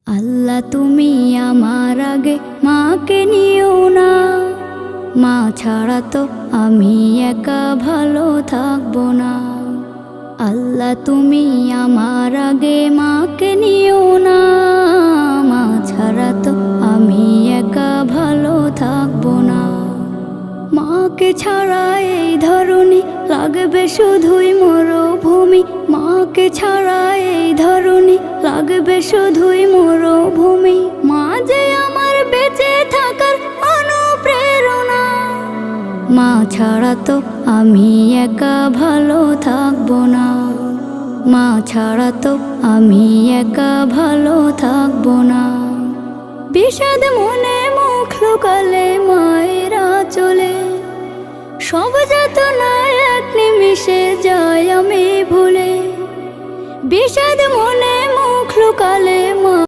আল্লাহ তুমি আমার আগে মাকে নিও না, মা ছাড়া তো আমি একা ভালো থাকবো না। আল্লাহ তুমি আমার আগে মাকে নিও না, মা ছাড়া তো আমি একা ভালো থাকবো না। মাকে ছাড়া এই ধরনী লাগবে শুধুই মরুভূমি, মাকে ছাড়া এই ধরনী লাগবে শুধুই মরুভূমি। মা যে আমার বেঁচে থাকার অনুপ্রেরণা, মা ছাড়া তো আমি একা ভালো থাকবো না। মা ছাড়া তো আমি একা ভালো থাকবো না। বিষাদ মনে মুখ লুকালে মায়েরা চলে, সব যাতনা এক নিমিষে যায় আমি ভুলে। বিষাদ মনে মুখ লুকালে মা